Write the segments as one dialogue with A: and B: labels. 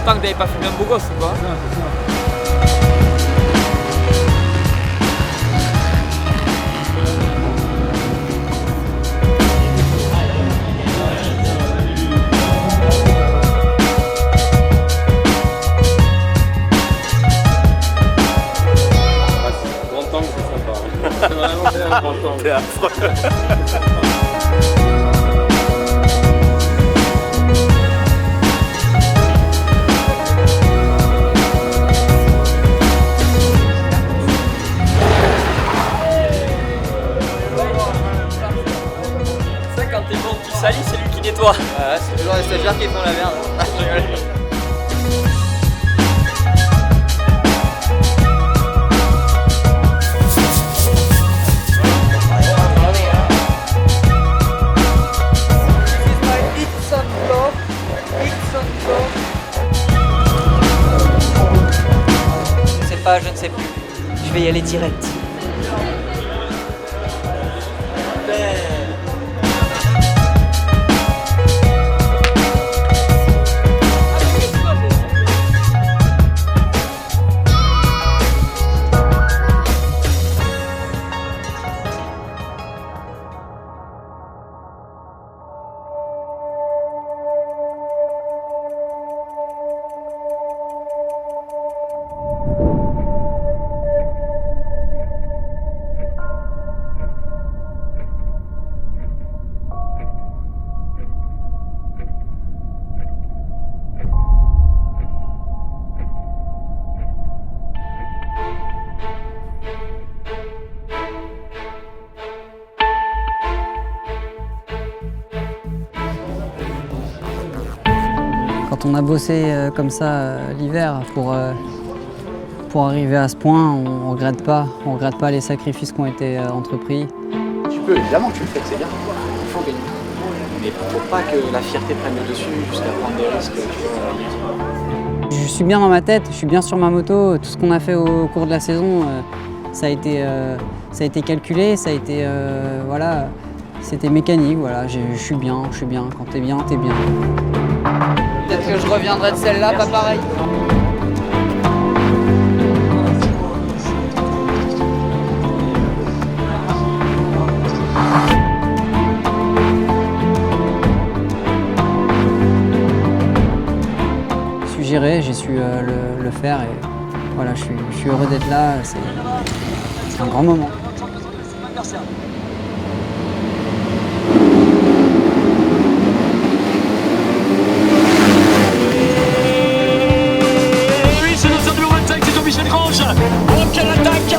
A: content que t'avais pas fait un beau gosse ou quoi?
B: Non, c'est ça.
C: C'est vraiment bien important.
D: C'est affreux.
A: Ça, quand t'es bon, tu salis, c'est lui qui nettoie.
E: Ouais, c'est toujours les stagiaires qui font la merde. Je rigole. Je ne sais plus. Je vais y aller direct. Quand on a bossé comme ça l'hiver pour arriver à ce point, on regrette pas les sacrifices qui ont été entrepris.
F: Tu peux, évidemment que tu le fais, c'est bien. Il faut gagner. Mais il ne faut pas que la fierté prenne le dessus jusqu'à prendre des risques.
E: Je suis bien dans ma tête, je suis bien sur ma moto. Tout ce qu'on a fait au cours de la saison, ça a été calculé, ça a été voilà, c'était mécanique. Voilà, je suis bien. Quand t'es bien, t'es bien. Peut-être que je reviendrai de celle-là, pas pareil. J'ai su le faire et voilà, je suis heureux d'être là, c'est un grand moment.
G: Oui, c'est notre numéro 25, c'est Jean-Michel Grange. Oh, quelle attaque!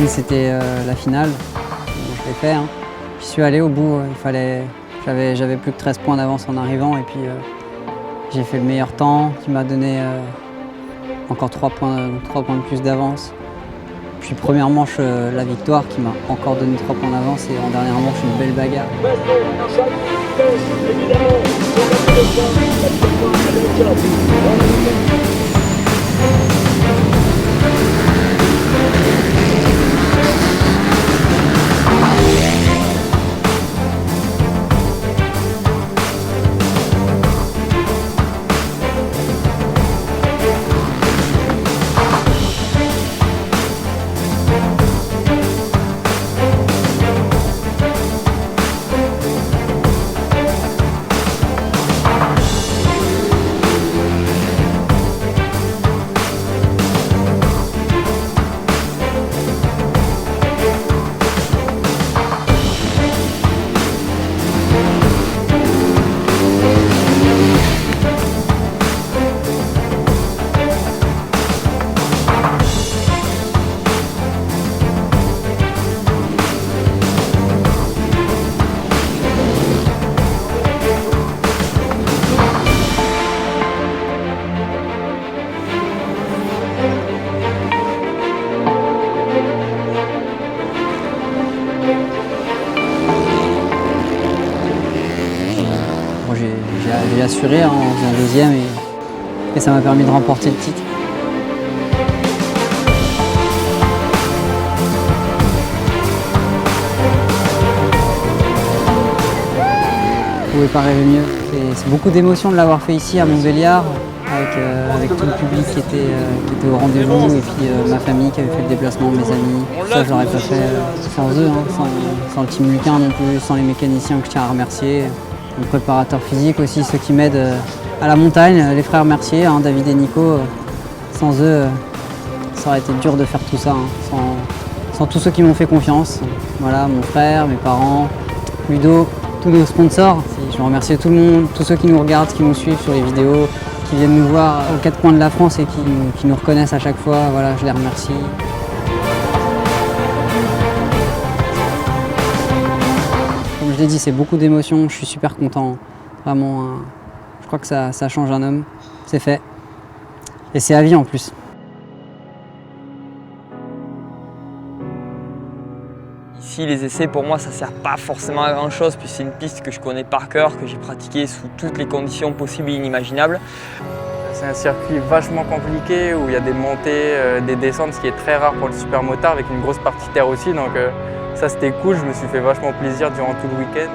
E: C'était la finale, je l'ai fait. Hein. J'y suis allé au bout, j'avais plus que 13 points d'avance en arrivant et puis j'ai fait le meilleur temps qui m'a donné encore 3 points de plus d'avance. Puis première manche, la victoire qui m'a encore donné 3 points d'avance et en dernière manche, une belle bagarre. assuré hein, en faisant deuxième et ça m'a permis de remporter le titre. Vous pouvez pas rêver mieux. C'est beaucoup d'émotions de l'avoir fait ici à Montbéliard, avec tout le public qui était au rendez-vous et puis ma famille qui avait fait le déplacement, mes amis. Ça, je l'aurais pas fait sans eux, hein, sans le team Luquin non plus, sans les mécaniciens que je tiens à remercier. Le préparateur physique aussi, ceux qui m'aident à la montagne, les frères Mercier, hein, David et Nico. Sans eux, ça aurait été dur de faire tout ça, hein, sans tous ceux qui m'ont fait confiance. Voilà, mon frère, mes parents, Ludo, tous nos sponsors. Je veux remercier tout le monde, tous ceux qui nous regardent, qui nous suivent sur les vidéos, qui viennent nous voir aux quatre coins de la France et qui nous reconnaissent à chaque fois. Voilà, je les remercie. Comme je l'ai dit, c'est beaucoup d'émotions, je suis super content. Vraiment, je crois que ça change un homme. C'est fait. Et c'est à vie en plus.
A: Ici, les essais, pour moi, ça sert pas forcément à grand chose, puis c'est une piste que je connais par cœur, que j'ai pratiquée sous toutes les conditions possibles et inimaginables.
B: C'est un circuit vachement compliqué où il y a des montées, des descentes, ce qui est très rare pour le supermotard, avec une grosse partie terre aussi. Donc ça, c'était cool, je me suis fait vachement plaisir durant tout le week-end.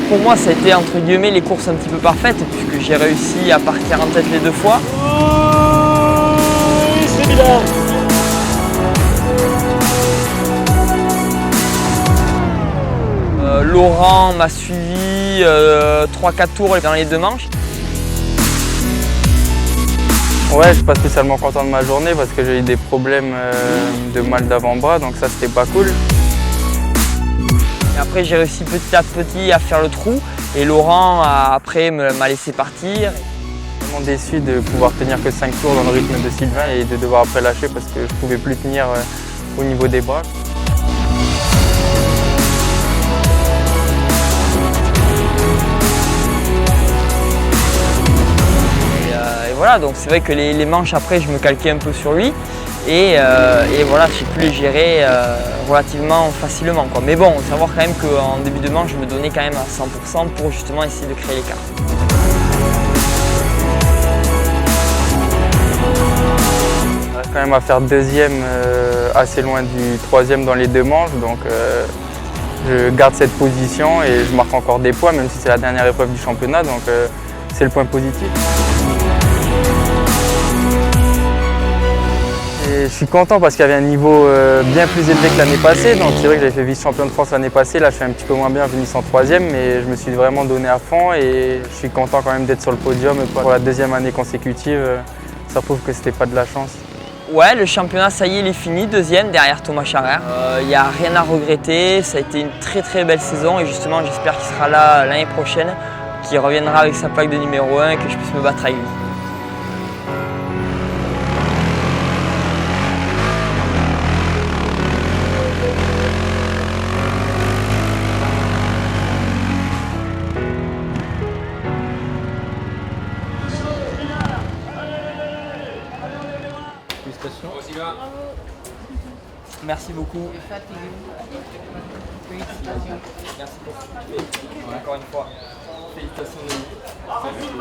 A: Pour moi, ça a été entre guillemets les courses un petit peu parfaites, puisque j'ai réussi à partir en tête les deux fois. Laurent m'a suivi 3-4 tours dans les deux manches.
B: Ouais, je suis pas spécialement content de ma journée parce que j'ai eu des problèmes de mal d'avant-bras, donc ça c'était pas cool.
A: Et après, j'ai réussi petit à petit à faire le trou et Laurent après m'a laissé partir.
B: Je suis vraiment déçu de pouvoir tenir que 5 tours dans le rythme de Sylvain et de devoir après lâcher parce que je pouvais plus tenir au niveau des bras.
A: Et voilà, donc c'est vrai que les manches après, je me calquais un peu sur lui. Et voilà, j'ai pu les gérer relativement facilement, quoi. Mais bon, savoir quand même qu'en début de manche, je me donnais quand même à 100% pour justement essayer de créer l'écart.
B: On reste quand même à faire deuxième assez loin du troisième dans les deux manches, donc je garde cette position et je marque encore des points, même si c'est la dernière épreuve du championnat, donc c'est le point positif. Et je suis content parce qu'il y avait un niveau bien plus élevé que l'année passée. Donc c'est vrai que j'avais fait vice-champion de France l'année passée. Là je suis un petit peu moins bien, finissant troisième, mais je me suis vraiment donné à fond et je suis content quand même d'être sur le podium pour la deuxième année consécutive. Ça prouve que c'était pas de la chance.
A: Ouais, le championnat, ça y est, il est fini, deuxième derrière Thomas Charrer. Il n'y a rien à regretter, ça a été une très belle saison et justement j'espère qu'il sera là l'année prochaine, qu'il reviendra avec sa plaque de numéro 1 et que je puisse me battre avec lui. Merci beaucoup. Merci beaucoup. Encore une fois. Félicitations de nous.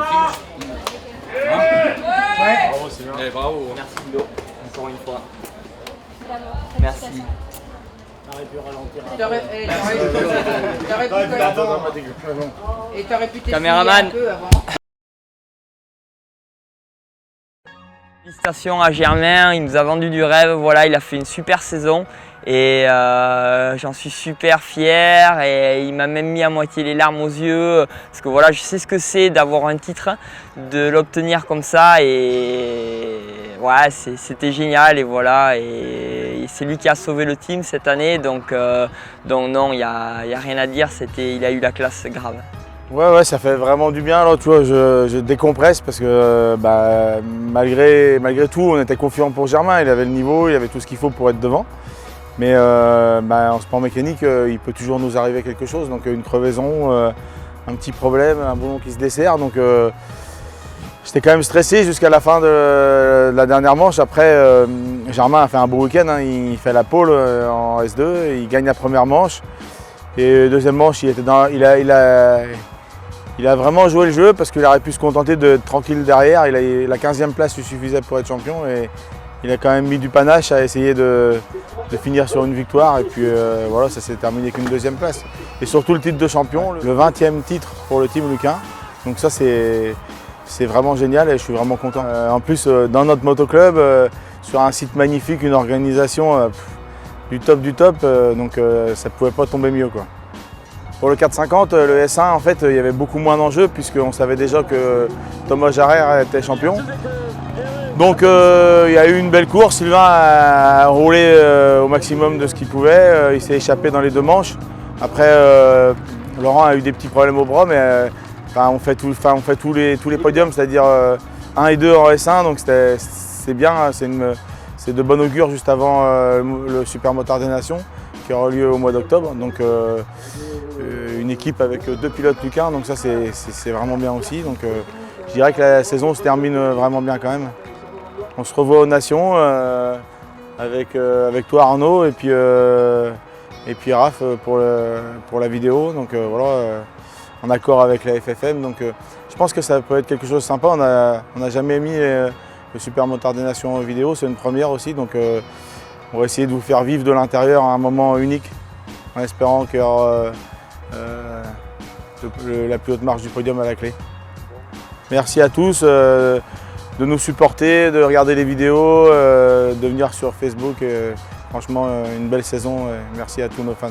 C: Bravo, c'est bien. Bravo.
A: Merci Ludo. Encore une fois. Merci.
D: T'aurais pu
A: Caméraman.
D: un peu avant.
A: Félicitations à Germain, il nous a vendu du rêve, voilà, il a fait une super saison Et j'en suis super fier et il m'a même mis à moitié les larmes aux yeux parce que voilà, je sais ce que c'est d'avoir un titre, de l'obtenir comme ça et ouais, c'était génial et voilà, et c'est lui qui a sauvé le team cette année donc non, il y a rien à dire, il a eu la classe grave.
D: Ouais, ça fait vraiment du bien là, tu vois, je décompresse parce que malgré tout, on était confiant pour Germain, il avait le niveau, il avait tout ce qu'il faut pour être devant. Mais en sport mécanique, il peut toujours nous arriver quelque chose, donc une crevaison, un petit problème, un boulon qui se dessert. Donc j'étais quand même stressé jusqu'à la fin de la dernière manche. Après, Germain a fait un beau week-end, hein. Il fait la pole en S2, il gagne la première manche. Et deuxième manche, il a vraiment joué le jeu parce qu'il aurait pu se contenter d'être tranquille derrière. La 15e place lui suffisait pour être champion. Et il a quand même mis du panache à essayer de finir sur une victoire. Et puis voilà, ça s'est terminé qu'une deuxième place. Et surtout le titre de champion, le 20e titre pour le team Luquin. Donc ça, c'est vraiment génial et je suis vraiment content. En plus, dans notre motoclub, sur un site magnifique, une organisation du top, donc ça ne pouvait pas tomber mieux, quoi. Pour le 450, le S1, en fait, il y avait beaucoup moins d'enjeux puisqu'on savait déjà que Thomas Jarrer était champion. Donc il y a eu une belle course, Sylvain a roulé au maximum de ce qu'il pouvait, il s'est échappé dans les deux manches. Après, Laurent a eu des petits problèmes au bras, mais on fait tous les podiums, c'est-à-dire 1 et 2 en S1, donc c'est bien, c'est de bon augure juste avant le Super Motard des Nations qui aura lieu au mois d'octobre. Donc une équipe avec 2 pilotes Luquin, donc ça c'est vraiment bien aussi. Donc je dirais que la saison se termine vraiment bien quand même. On se revoit aux Nations avec toi Arnaud et puis Raph pour la vidéo. Donc voilà, en accord avec la FFM. Donc je pense que ça peut être quelque chose de sympa. On n'a jamais mis le Super Motard des Nations en vidéo, c'est une première aussi. Donc on va essayer de vous faire vivre de l'intérieur un moment unique en espérant qu'il y aura la plus haute marche du podium à la clé. Merci à tous de nous supporter, de regarder les vidéos, de venir sur Facebook. Franchement, une belle saison. Merci à tous nos fans.